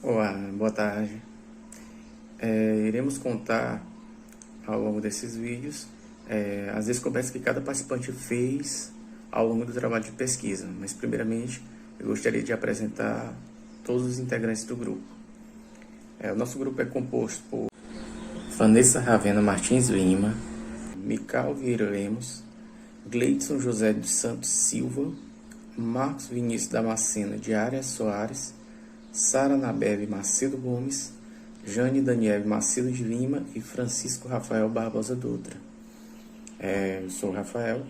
Olá, boa tarde. Iremos contar ao longo desses vídeos as descobertas que cada participante fez ao longo do trabalho de pesquisa. Mas primeiramente eu gostaria de apresentar todos os integrantes do grupo. O nosso grupo é composto por Vanessa Ravena Martins Lima, Mical Vieira Lemos, Gleidson José dos Santos Silva, Marcos Vinícius Damasceno de Arias Soares, Sara Nabeve Macedo Gomes, Jane Daniele Macedo de Lima e Francisco Rafael Barbosa Dutra. Eu sou o Rafael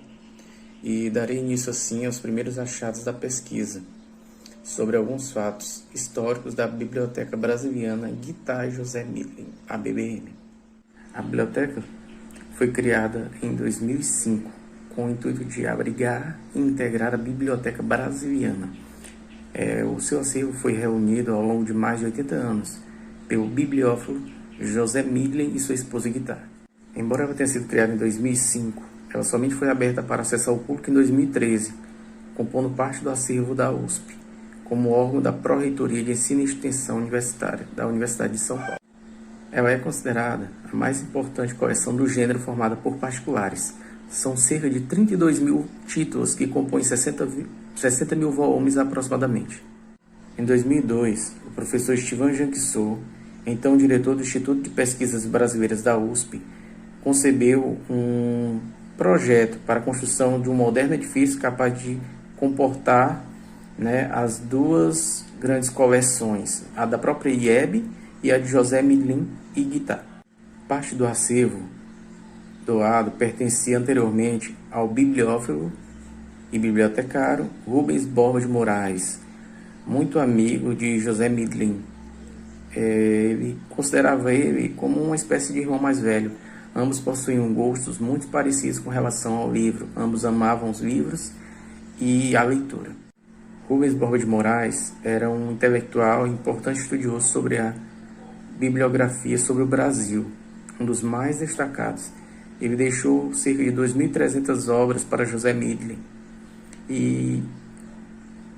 e darei início assim aos primeiros achados da pesquisa sobre alguns fatos históricos da Biblioteca Brasiliana Guitar José Midlin, a BBM. A biblioteca foi criada em 2005 com o intuito de abrigar e integrar a Biblioteca Brasiliana. O seu acervo foi reunido ao longo de mais de 80 anos pelo bibliófilo José Midlin e sua esposa Guitar. Embora ela tenha sido criada em 2005, ela somente foi aberta para acesso ao público em 2013, compondo parte do acervo da USP, como órgão da Pró-Reitoria de Ensino e Extensão Universitária da Universidade de São Paulo. Ela é considerada a mais importante coleção do gênero formada por particulares. São cerca de 32 mil títulos que compõem 60 mil volumes aproximadamente. Em 2002, o professor Estevan Janquissou, então diretor do Instituto de Pesquisas Brasileiras da USP, concebeu um projeto para a construção de um moderno edifício capaz de comportar as duas grandes coleções, a da própria IEB e a de José Midlin e Guitar. Parte do acervo doado pertencia anteriormente ao bibliófilo e bibliotecário Rubens Borba de Moraes, muito amigo de José Midlin. Ele considerava ele como uma espécie de irmão mais velho. Ambos possuíam gostos muito parecidos com relação ao livro. Ambos amavam os livros e a leitura. Rubens Borba de Moraes era um intelectual e importante estudioso sobre a bibliografia sobre o Brasil, um dos mais destacados. Ele deixou cerca de 2.300 obras para José Midlin, e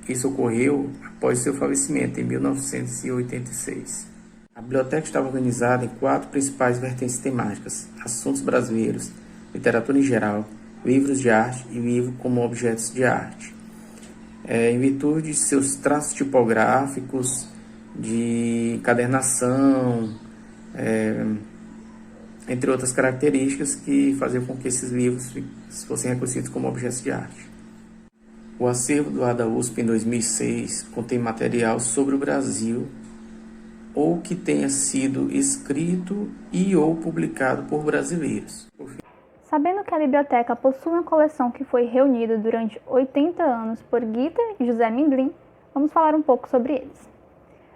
isso ocorreu após seu falecimento, em 1986. A biblioteca estava organizada em 4 principais vertentes temáticas: assuntos brasileiros, literatura em geral, livros de arte e livro como objetos de arte. Em virtude de seus traços tipográficos, de encadernação, entre outras características que faziam com que esses livros fossem reconhecidos como objetos de arte. O acervo doado à USP em 2006 contém material sobre o Brasil ou que tenha sido escrito e ou publicado por brasileiros. Sabendo que a biblioteca possui uma coleção que foi reunida durante 80 anos por Guitar e José Midlin, vamos falar um pouco sobre eles.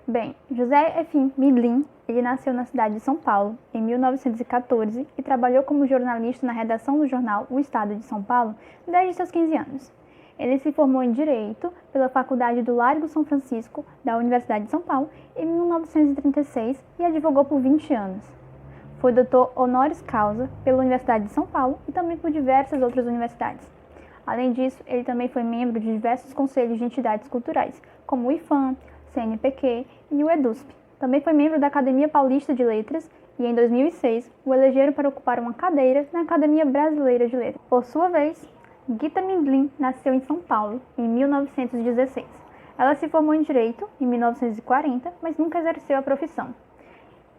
Bem, José Efim Midlin, ele nasceu na cidade de São Paulo em 1914 e trabalhou como jornalista na redação do jornal O Estado de São Paulo desde seus 15 anos. Ele se formou em Direito pela Faculdade do Largo São Francisco da Universidade de São Paulo em 1936 e advogou por 20 anos. Foi doutor honoris causa pela Universidade de São Paulo e também por diversas outras universidades. Além disso, ele também foi membro de diversos conselhos de entidades culturais, como o IFAM, CNPq e o EDUSP. Também foi membro da Academia Paulista de Letras e, em 2006, o elegeram para ocupar uma cadeira na Academia Brasileira de Letras. Por sua vez, Guitar Midlin nasceu em São Paulo em 1916. Ela se formou em Direito em 1940, mas nunca exerceu a profissão.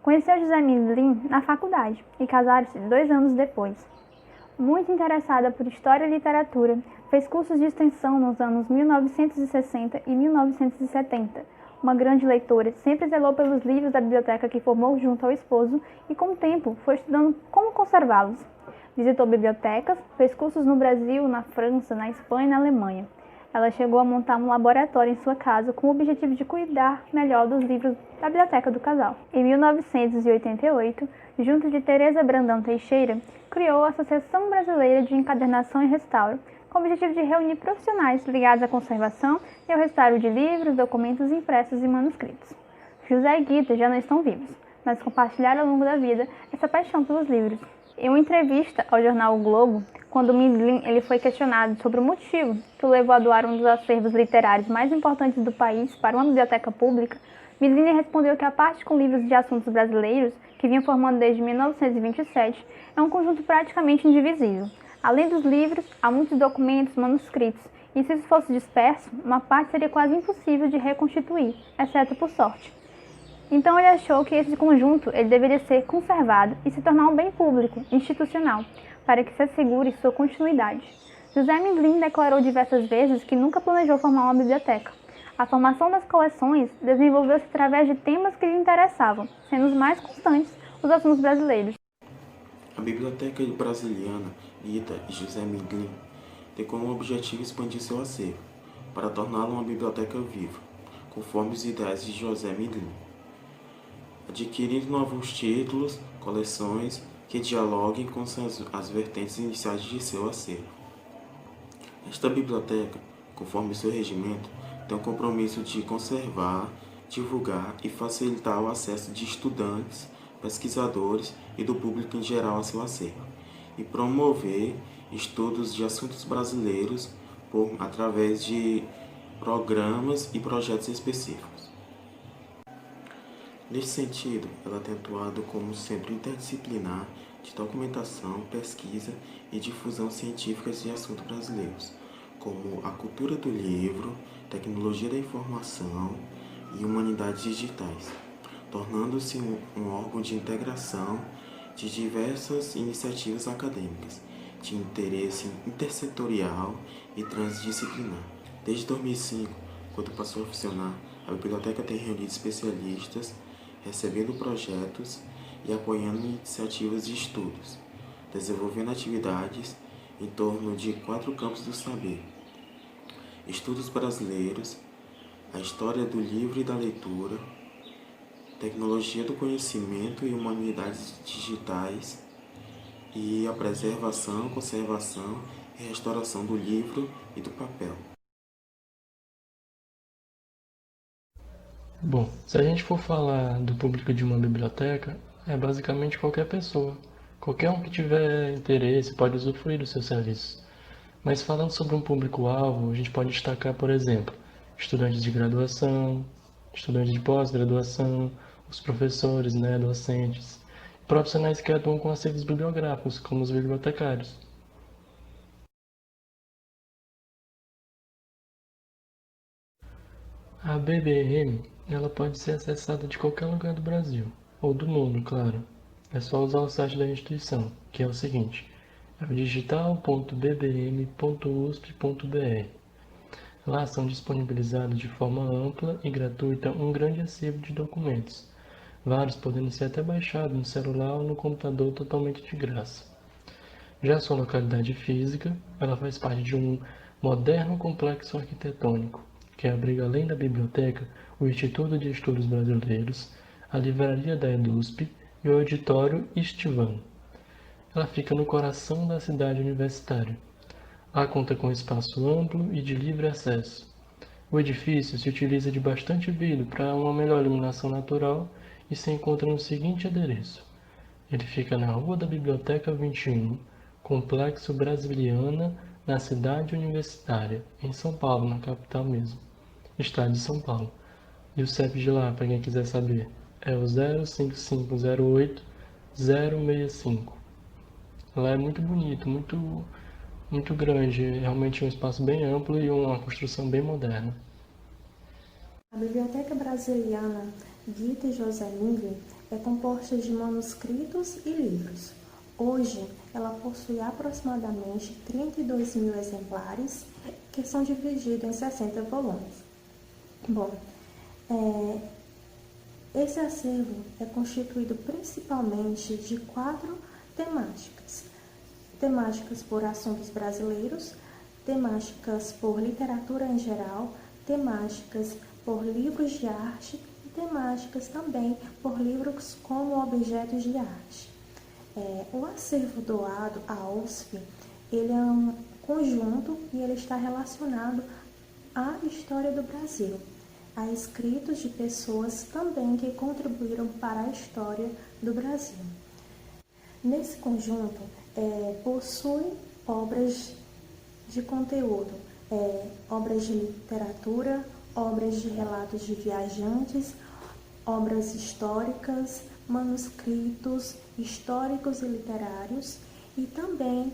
Conheceu José Midlin na faculdade e casaram-se 2 anos depois. Muito interessada por História e Literatura, fez cursos de extensão nos anos 1960 e 1970. Uma grande leitora, sempre zelou pelos livros da biblioteca que formou junto ao esposo e, com o tempo, foi estudando como conservá-los. Visitou bibliotecas, fez cursos no Brasil, na França, na Espanha e na Alemanha. Ela chegou a montar um laboratório em sua casa com o objetivo de cuidar melhor dos livros da biblioteca do casal. Em 1988, junto de Teresa Brandão Teixeira, criou a Associação Brasileira de Encadernação e Restauro, com o objetivo de reunir profissionais ligados à conservação e ao restauro de livros, documentos impressos e manuscritos. José e Guitar já não estão vivos, mas compartilharam ao longo da vida essa paixão pelos livros. Em uma entrevista ao jornal O Globo, quando Midlin ele foi questionado sobre o motivo que o levou a doar um dos acervos literários mais importantes do país para uma biblioteca pública, Midlin respondeu que a parte com livros de assuntos brasileiros, que vinha formando desde 1927, é um conjunto praticamente indivisível. Além dos livros, há muitos documentos, manuscritos, e se isso fosse disperso, uma parte seria quase impossível de reconstituir, exceto por sorte. Então ele achou que esse conjunto ele deveria ser conservado e se tornar um bem público, institucional, para que se assegure sua continuidade. José Midlin declarou diversas vezes que nunca planejou formar uma biblioteca. A formação das coleções desenvolveu-se através de temas que lhe interessavam, sendo os mais constantes os assuntos brasileiros. A Biblioteca Brasiliana, Guita e José Midlin, tem como objetivo expandir seu acervo, para torná-la uma biblioteca viva, conforme os ideais de José Midlin, adquirindo novos títulos, coleções que dialoguem com as vertentes iniciais de seu acervo. Esta biblioteca, conforme seu regimento, tem o compromisso de conservar, divulgar e facilitar o acesso de estudantes, pesquisadores e do público em geral a seu acervo, e promover estudos de assuntos brasileiros através de programas e projetos específicos. Neste sentido, ela tem atuado como centro interdisciplinar de documentação, pesquisa e difusão científica de assuntos brasileiros, como a cultura do livro, tecnologia da informação e humanidades digitais, tornando-se um órgão de integração de diversas iniciativas acadêmicas, de interesse intersetorial e transdisciplinar. Desde 2005, quando passou a funcionar, a biblioteca tem reunido especialistas, recebendo projetos e apoiando iniciativas de estudos, desenvolvendo atividades em torno de 4 campos do saber: estudos brasileiros, a história do livro e da leitura, tecnologia do conhecimento e humanidades digitais, e a preservação, conservação e restauração do livro e do papel. Bom, se a gente for falar do público de uma biblioteca, é basicamente qualquer pessoa. Qualquer um que tiver interesse pode usufruir dos seus serviços. Mas falando sobre um público-alvo, a gente pode destacar, por exemplo, estudantes de graduação, estudantes de pós-graduação, os professores, docentes, profissionais que atuam com acervos bibliográficos, como os bibliotecários. A BBM, ela pode ser acessada de qualquer lugar do Brasil, ou do mundo, claro. É só usar o site da instituição, que é o seguinte: é o digital.bbm.usp.br. Lá são disponibilizados de forma ampla e gratuita um grande acervo de documentos, vários podendo ser até baixados no celular ou no computador totalmente de graça. Já a sua localidade física, ela faz parte de um moderno complexo arquitetônico, que abriga além da biblioteca o Instituto de Estudos Brasileiros, a Livraria da EDUSP e o Auditório Estivan. Ela fica no coração da cidade universitária. Lá conta com espaço amplo e de livre acesso. O edifício se utiliza de bastante vidro para uma melhor iluminação natural e se encontra no seguinte endereço: ele fica na Rua da Biblioteca 21, Complexo Brasiliana, na cidade universitária, em São Paulo, na capital mesmo, estado de São Paulo. E o CEP de lá, para quem quiser saber, é o 05508-065. Lá é muito bonito, muito grande, realmente um espaço bem amplo e uma construção bem moderna. A Biblioteca Brasiliana Guita e José Midlin é composta de manuscritos e livros. Hoje, ela possui aproximadamente 32 mil exemplares, que são divididos em 60 volumes. Bom, esse acervo é constituído principalmente de 4 temáticas. Temáticas por assuntos brasileiros, temáticas por literatura em geral, temáticas por livros de arte e temáticas também por livros como objetos de arte. O acervo doado à USP, ele é um conjunto e ele está relacionado à história do Brasil, a escritos de pessoas também que contribuíram para a história do Brasil. Nesse conjunto, possui obras de conteúdo, obras de literatura, obras de relatos de viajantes, obras históricas, manuscritos históricos e literários e também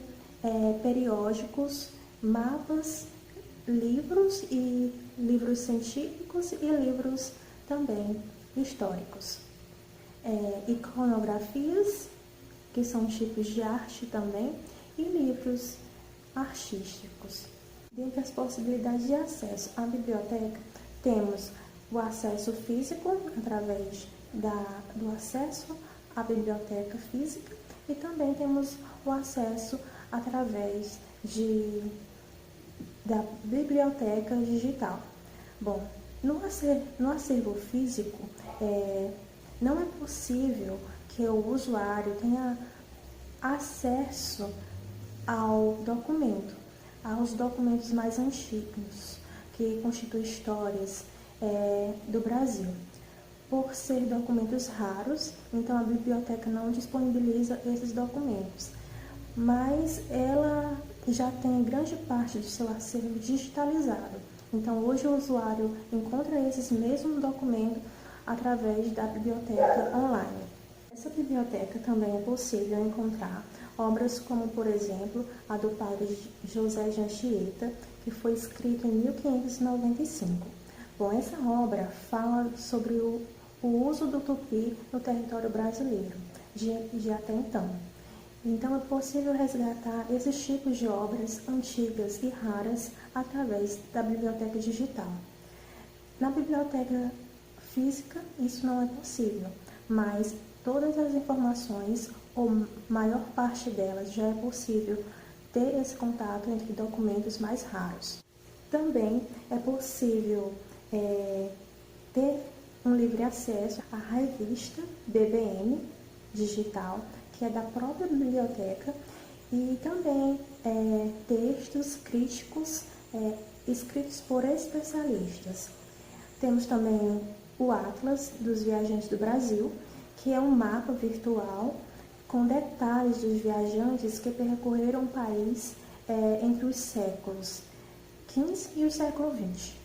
periódicos, mapas, livros e livros científicos e livros também históricos. Iconografias, que são tipos de arte também, e livros artísticos. Dentre as possibilidades de acesso à biblioteca, temos o acesso físico, através do acesso à biblioteca física, e também temos o acesso através da biblioteca digital. Bom, no acervo físico, não é possível que o usuário tenha acesso aos documentos mais antigos, que constituem histórias do Brasil. Por ser documentos raros, então a biblioteca não disponibiliza esses documentos, mas ela já tem grande parte do seu acervo digitalizado. Então hoje o usuário encontra esses mesmos documentos através da biblioteca online. Nessa biblioteca também é possível encontrar obras como, por exemplo, a do padre José de Anchieta, que foi escrita em 1595. Bom, essa obra fala sobre o uso do tupi no território brasileiro, de até então. Então é possível resgatar esses tipos de obras antigas e raras através da biblioteca digital. Na biblioteca física isso não é possível, mas todas as informações, ou maior parte delas, já é possível ter esse contato entre documentos mais raros. Também é possível ter um livre acesso à revista BBM digital, que é da própria biblioteca, e também textos críticos escritos por especialistas. Temos também o Atlas dos Viajantes do Brasil, que é um mapa virtual com detalhes dos viajantes que percorreram o país entre os séculos XV e o século XX.